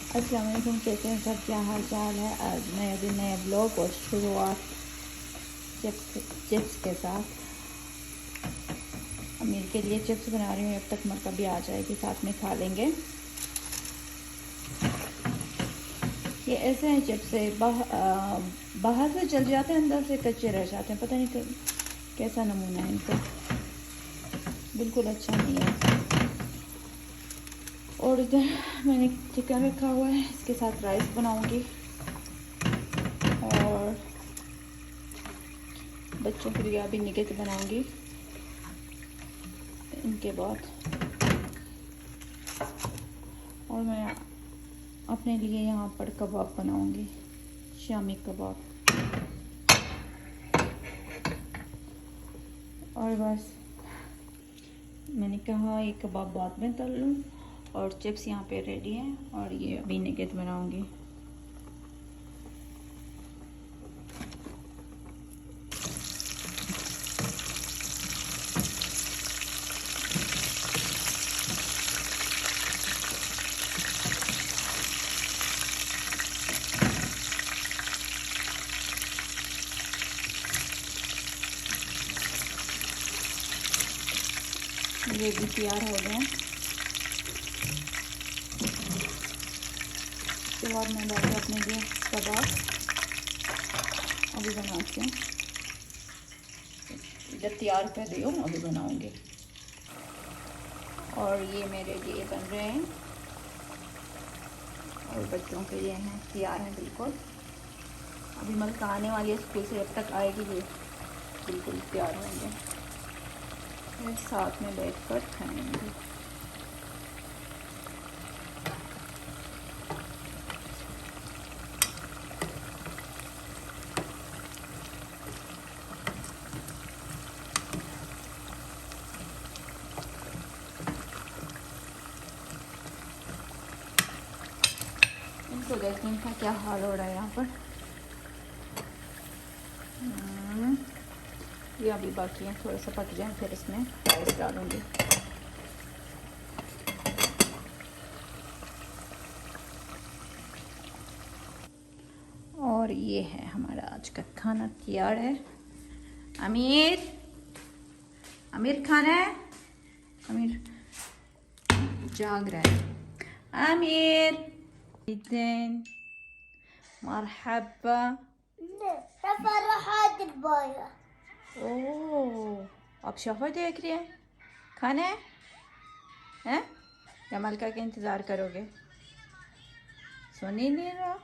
अस्सलाम वालेकुम, कैसे हैं सब, क्या हाल चाल है। आज नया दिन नया ब्लॉग और शुरुआत चिप्स के साथ। अमीर के लिए चिप्स बना रही हूँ, जब तक मरकब भी आ जाएगी साथ में खा लेंगे। ये ऐसे हैं चिप्स से बाहर से जल जाते हैं, अंदर से कच्चे रह जाते हैं। पता नहीं कैसा नमूना है इनका, बिल्कुल अच्छा नहीं है। और इधर मैंने चिकन रखा हुआ है, इसके साथ राइस बनाऊंगी और बच्चों के लिए अभी निगेट बनाऊंगी। इनके बाद और मैं अपने लिए यहाँ पर कबाब बनाऊंगी, शामी कबाब। और बस मैंने कहा ये कबाब बाद में तल लूँ, और चिप्स यहाँ पे रेडी हैं और ये अभी निगेट बनाऊंगी। ये भी तैयार हो गए। उसके बाद मैं डालूँ अपने लिए कबाब, अभी बनाती हूँ। जब तैयार कर रही हूँ अभी बनाऊँगी। और ये मेरे लिए बन रहे हैं और बच्चों के लिए हैं, तैयार हैं बिल्कुल। अभी मलका आने वाली है स्कूल से, जब तक आएगी ये बिल्कुल तैयार होंगे, फिर साथ में बैठकर खाएंगे। इनको देखते हैं इनका क्या हाल हो रहा है यहाँ पर। ये अभी बाकी है, थोड़ा सा पक जाए फिर इसमें राइस डालूंगी। और ये है हमारा आज का खाना तैयार है। अमीर अमीर खाना है, अमीर जाग रहा है। अमीर दिन मरहबा। ओह, आप शोफा देख रहे हैं, खाना है या मलका के इंतज़ार करोगे? सुनी नहीं रहा।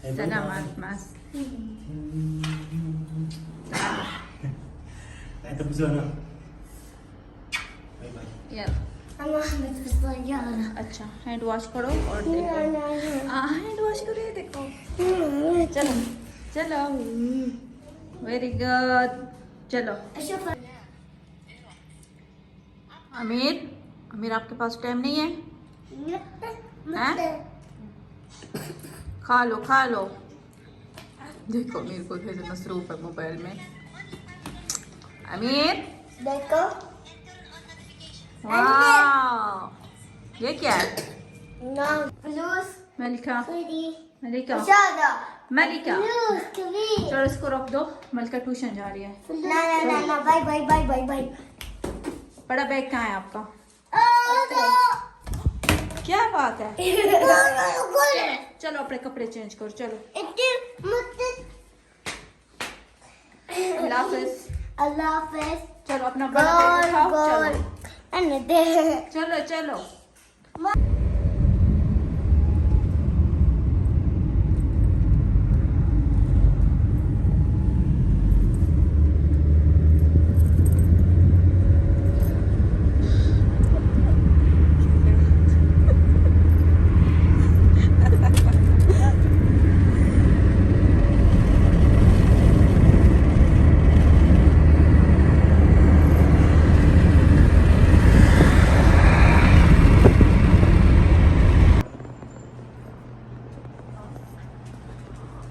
Selamat mas. Itu bersama. Bye bye. या अच्छा अच्छा, हैंड वॉश करो और देखो। हैंड वॉश करो, ये देखो। चलो चलो, वेरी गुड, चलो। अमीर अमीर आपके पास टाइम नहीं है? हैं? खा लो। देखो अमीर को कैसे मसरूफ है मोबाइल में। अमीर देखो वाह, ये क्या है? मलिका मलिका मलिका, चलो इसको रख दो, मलिका ट्यूशन जा रही है। ना बाय बड़ा बैग कहाँ है आपका? क्या बात है? चलो अपने कपड़े चेंज करो, चलो। अल्लाह हाफिज। चलो अपना बड़ा बैग उठाओ, चलो चलो।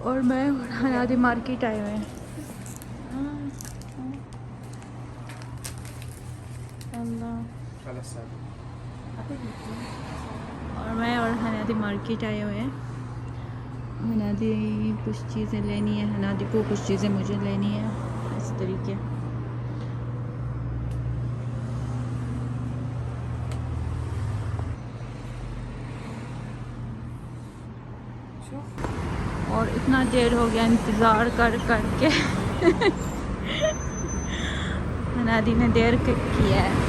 और मैं और हनादी मार्केट आए हुए हैं। अल्लाह Alasan. apa gitu. हनादी मार्केट आए हुए हैं। हनादी कुछ चीज़ें लेनी है, हनादी को कुछ चीज़ें मुझे लेनी है, इस तरीके। और इतना देर हो गया इंतज़ार कर करके हनादी ने देर किया है।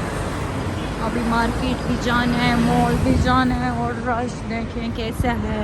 अभी मार्केट भी जाना है, मॉल भी जाना है, और रश देखें कैसा है।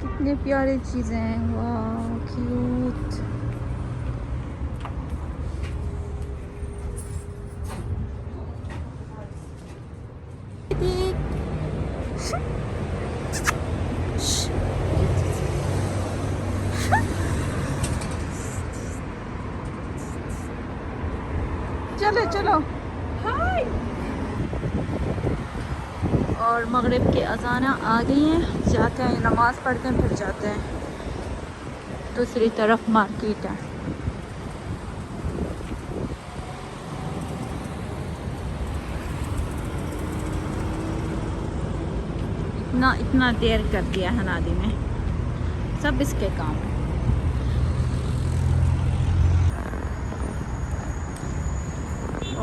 कितने प्यारे चीज़ें हैं, वाह क्यूट। चलो चलो हाय। और मगरिब की अज़ाना आ गई हैं, जाते हैं नमाज़ पढ़ते हैं, फिर जाते हैं दूसरी तरफ मार्केट है। इतना देर कर दिया हनादी ने, सब इसके काम है।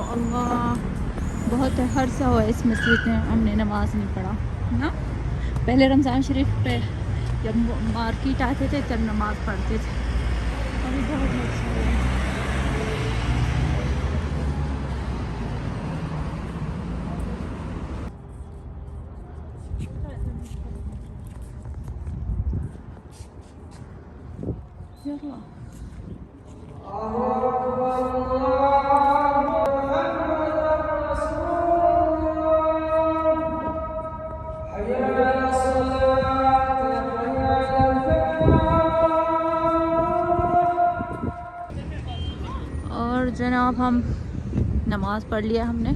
अल्लाह बहुत हर्सा हुआ इस मस्जिद में हमने नमाज नहीं पढ़ा ना। पहले रमज़ान शरीफ पे जब मार्केट आते थे तब नमाज पढ़ते थे। अभी बहुत अच्छा हुआ। और जनाब हम नमाज़ पढ़ लिया हमने,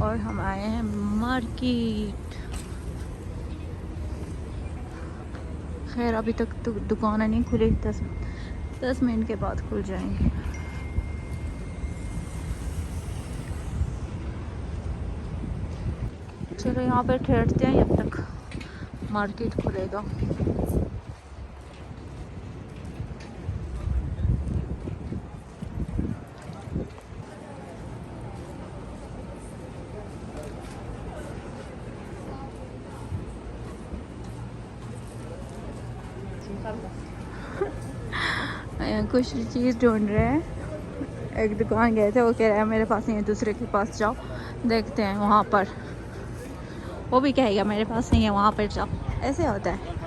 और हम आए हैं मार्केट। खैर अभी तक तो दुकानें नहीं खुली, 10 मिनट के बाद खुल जाएंगे। चलो यहाँ पे ठहरते हैं जब तक मार्केट खुलेगा। कुछ चीज़ ढूंढ रहे हैं। एक दुकान गए थे, वो कह रहा है मेरे पास नहीं है, दूसरे के पास जाओ, देखते हैं वहाँ पर। वो भी कहेगा मेरे पास नहीं है, वहाँ पर जाओ। ऐसे होता है।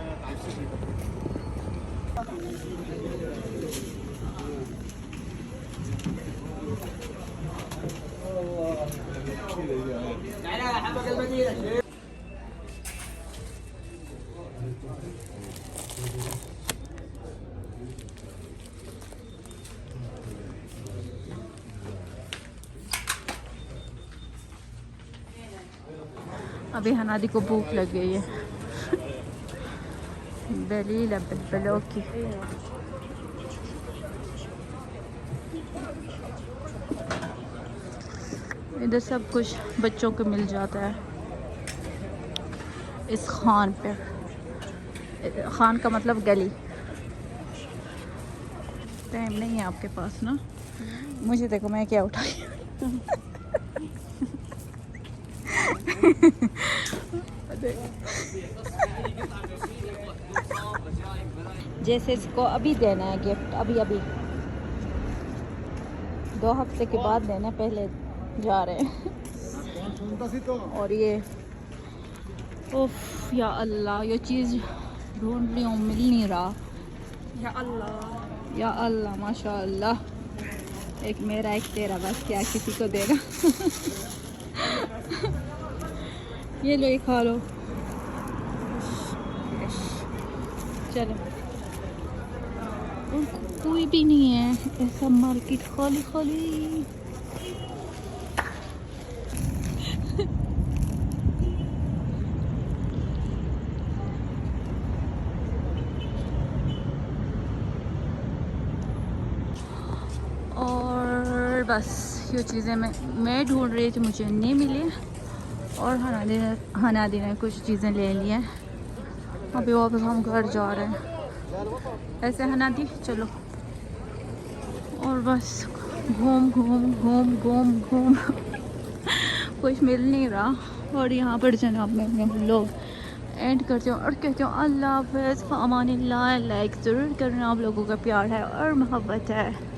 अभी हनादी को भूख लग गई है। दलील बिलबलों की। इधर सब कुछ बच्चों को मिल जाता है इस खान पे। खान का मतलब गली। टाइम नहीं है आपके पास ना। मुझे देखो मैं क्या उठाई। जैसे इसको अभी देना है गिफ्ट, अभी 2 हफ्ते के बाद देना, पहले जा रहे हैं। और ये उफ या अल्लाह, ये चीज़ ढूंढ रही हूँ, मिल नहीं रहा। या अल्लाह माशाअल्लाह। एक मेरा एक तेरा, बस क्या किसी को देना। ये लो, ये खा लो। चलो और कोई भी नहीं है, ऐसा मार्केट खाली खाली। और बस ये चीज़ें मैं ढूंढ रही थी, मुझे नहीं मिली। और हनादी ने कुछ चीज़ें ले ली हैं। अभी वापस हम घर जा रहे हैं। ऐसे हनादी चलो। और बस घूम घूम घूम घूम घूम कुछ मिल नहीं रहा। और यहाँ पर जनाब मैं अपने लोग एंड करती हूँ और कहती हूँ अल्लाह हाफ़िज़, फ़अमानिल्लाह। लाइक ज़रूर करना, आप लोगों का प्यार है और मोहब्बत है।